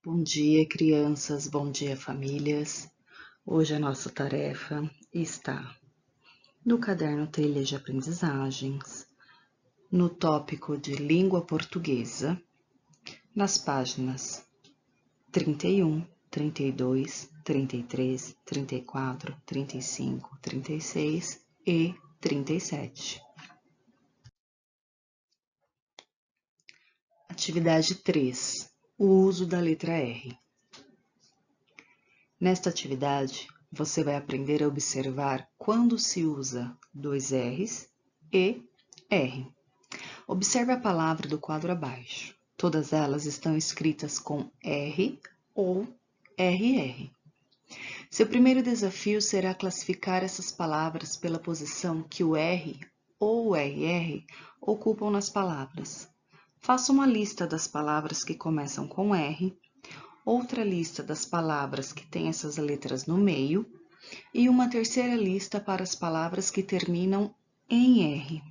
Bom dia, crianças, bom dia, famílias. Hoje a nossa tarefa está no caderno Trilha de Aprendizagens, no tópico de Língua Portuguesa, nas páginas 31, 32, 33, 34, 35, 36 e 37. Atividade 3. O uso da letra R. Nesta atividade, você vai aprender a observar quando se usa dois R's e R. Observe a palavra do quadro abaixo. Todas elas estão escritas com R ou RR. Seu primeiro desafio será classificar essas palavras pela posição que o R ou o RR ocupam nas palavras. Faça uma lista das palavras que começam com R, outra lista das palavras que têm essas letras no meio e uma terceira lista para as palavras que terminam em R.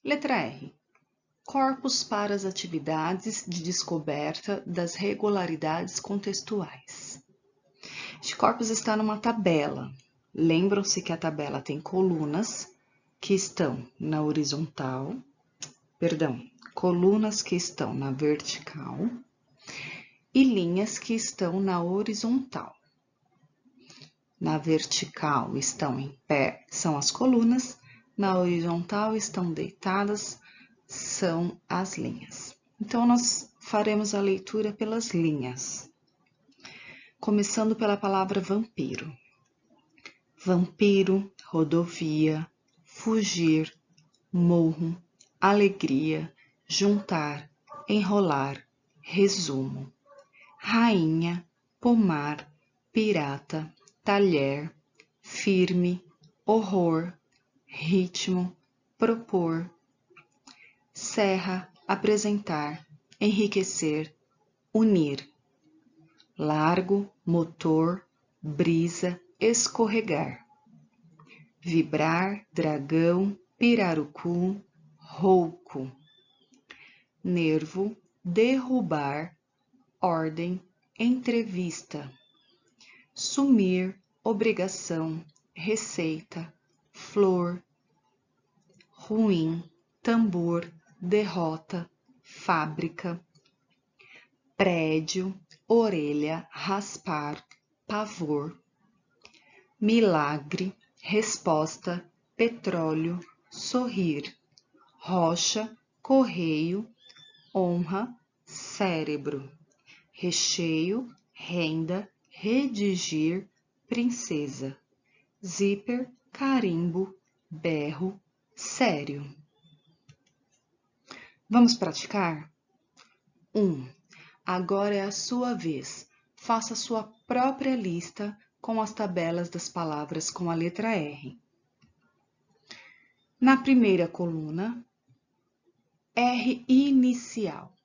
Letra R. Corpos para as atividades de descoberta das regularidades contextuais. Este corpus está numa tabela. Lembram-se que a tabela tem colunas que estão na horizontal, colunas que estão na vertical e linhas que estão na horizontal. Na vertical estão em pé, são as colunas, na horizontal estão deitadas, são as linhas. Então, nós faremos a leitura pelas linhas. Começando pela palavra vampiro. Vampiro, rodovia, fugir, morro, alegria, juntar, enrolar, resumo. Rainha, pomar, pirata, talher, firme, horror, ritmo, propor, serra, apresentar, enriquecer, unir, largo, motor, brisa, escorregar, vibrar, dragão, pirarucu, rouco, nervo, derrubar, ordem, entrevista, sumir, obrigação, receita, flor, ruim, tambor, derrota, fábrica, prédio, orelha, raspar, pavor, milagre, resposta, petróleo, sorrir, rocha, correio, honra, cérebro, recheio, renda, redigir, princesa, zíper, carimbo, berro, sério. Vamos praticar? 1. Agora é a sua vez. Faça sua própria lista com as tabelas das palavras com a letra R. Na primeira coluna, R inicial.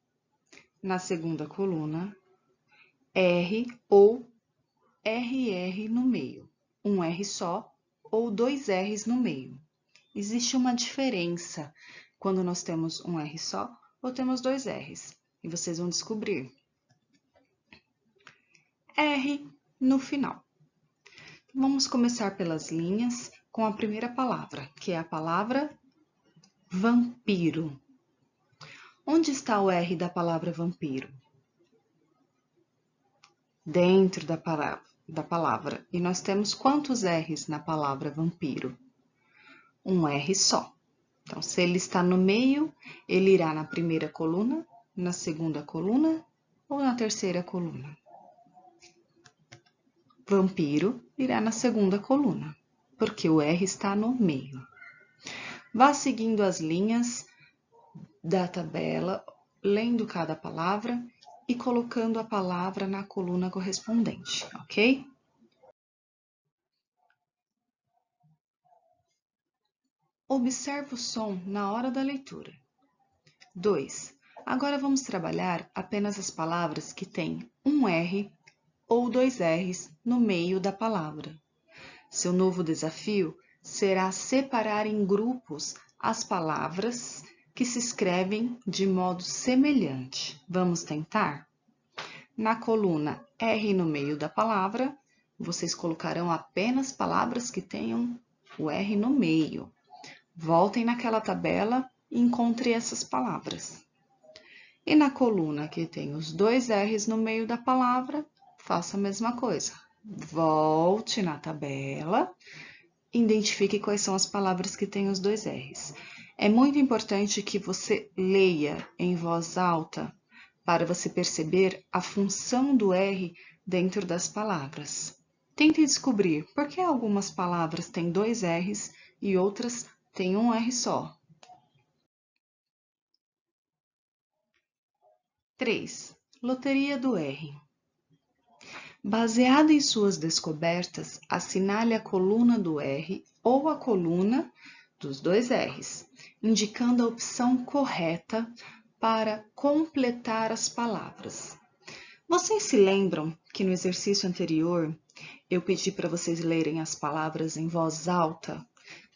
Na segunda coluna, R ou RR no meio. Um R só ou dois R's no meio. Existe uma diferença quando nós temos um R só ou temos dois R's. E vocês vão descobrir. R no final. Vamos começar pelas linhas com a primeira palavra, que é a palavra vampiro. Onde está o R da palavra vampiro? Dentro da palavra. E nós temos quantos R's na palavra vampiro? Um R só. Então, se ele está no meio, ele irá na primeira coluna, na segunda coluna ou na terceira coluna? Vampiro irá na segunda coluna, porque o R está no meio. Vá seguindo as linhas da tabela, lendo cada palavra e colocando a palavra na coluna correspondente, ok? Observe o som na hora da leitura. 2. Agora vamos trabalhar apenas as palavras que têm um R ou dois R's no meio da palavra. Seu novo desafio será separar em grupos as palavras que se escrevem de modo semelhante. Vamos tentar? Na coluna R no meio da palavra, vocês colocarão apenas palavras que tenham o R no meio. Voltem naquela tabela e encontre essas palavras. E na coluna que tem os dois R's no meio da palavra, faça a mesma coisa. Volte na tabela, identifique quais são as palavras que têm os dois R's. É muito importante que você leia em voz alta para você perceber a função do R dentro das palavras. Tente descobrir por que algumas palavras têm dois R's e outras têm um R só. 3. Loteria do R. Baseado em suas descobertas, assinale a coluna do R ou a coluna dos dois R's, indicando a opção correta para completar as palavras. Vocês se lembram que no exercício anterior eu pedi para vocês lerem as palavras em voz alta,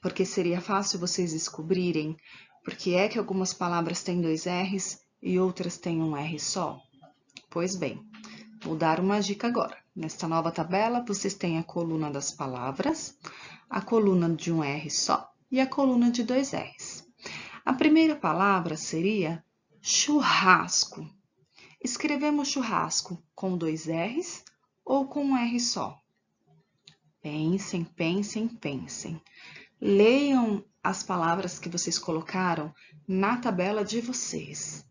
porque seria fácil vocês descobrirem por que é que algumas palavras têm dois R's e outras têm um R só? Pois bem, vou dar uma dica agora. Nesta nova tabela, vocês têm a coluna das palavras, a coluna de um R só e a coluna de dois R's. A primeira palavra seria churrasco. Escrevemos churrasco com dois R's ou com um R só? Pensem, pensem, pensem. Leiam as palavras que vocês colocaram na tabela de vocês.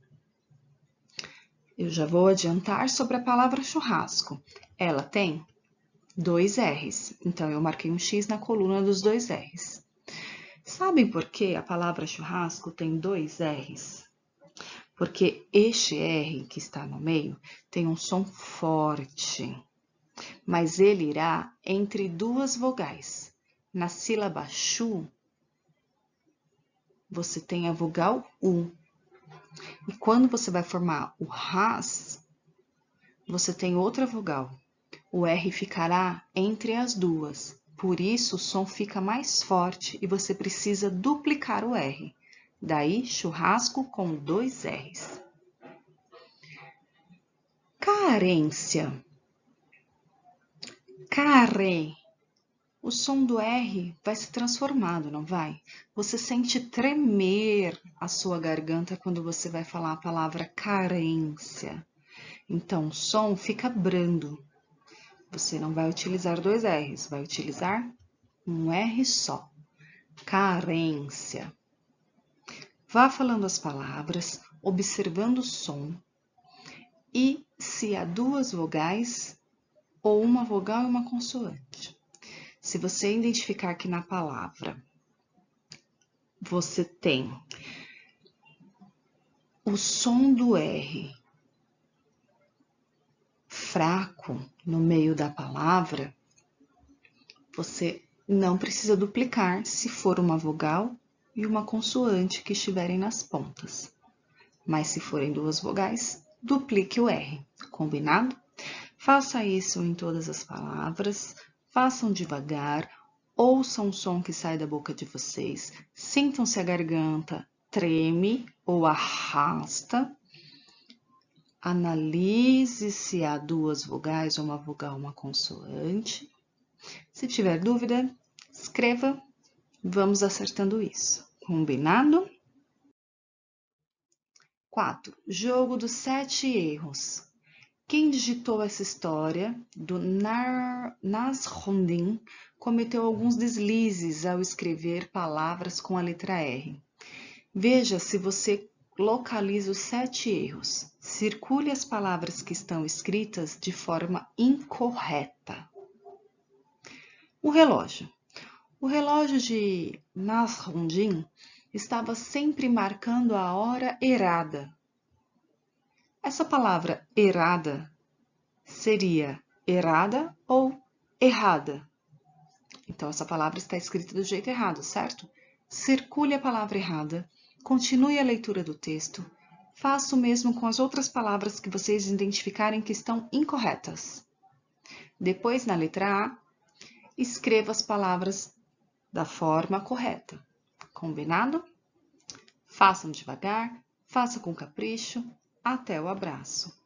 Eu já vou adiantar sobre a palavra churrasco. Ela tem dois R's, então eu marquei um X na coluna dos dois R's. Sabem por que a palavra churrasco tem dois R's? Porque este R que está no meio tem um som forte, mas ele irá entre duas vogais. Na sílaba chu, você tem a vogal U. E quando você vai formar o ras, você tem outra vogal. O R ficará entre as duas. Por isso, o som fica mais forte e você precisa duplicar o R. Daí, churrasco com dois R's. Carência. Care. O som do R vai se transformando, não vai? Você sente tremer a sua garganta quando você vai falar a palavra carência. Então, o som fica brando. Você não vai utilizar dois R's, vai utilizar um R só. Carência. Vá falando as palavras, observando o som e se há duas vogais ou uma vogal e uma consoante. Se você identificar que na palavra você tem o som do R fraco no meio da palavra, você não precisa duplicar se for uma vogal e uma consoante que estiverem nas pontas. Mas se forem duas vogais, duplique o R, combinado? Faça isso em todas as palavras, façam devagar, ouçam o som que sai da boca de vocês, sintam se a garganta treme ou arrasta, analise se há duas vogais, uma vogal, uma consoante. Se tiver dúvida, escreva, vamos acertando isso, combinado? 4. Jogo dos 7 erros. Quem digitou essa história do Nasruddin cometeu alguns deslizes ao escrever palavras com a letra R. Veja se você localiza os 7 erros. Circule as palavras que estão escritas de forma incorreta. O relógio. O relógio de Nasruddin estava sempre marcando a hora errada. Essa palavra errada seria errada ou errada? Então, essa palavra está escrita do jeito errado, certo? Circule a palavra errada, continue a leitura do texto, faça o mesmo com as outras palavras que vocês identificarem que estão incorretas. Depois, na letra A, escreva as palavras da forma correta. Combinado? Façam devagar, faça com capricho. Até o abraço!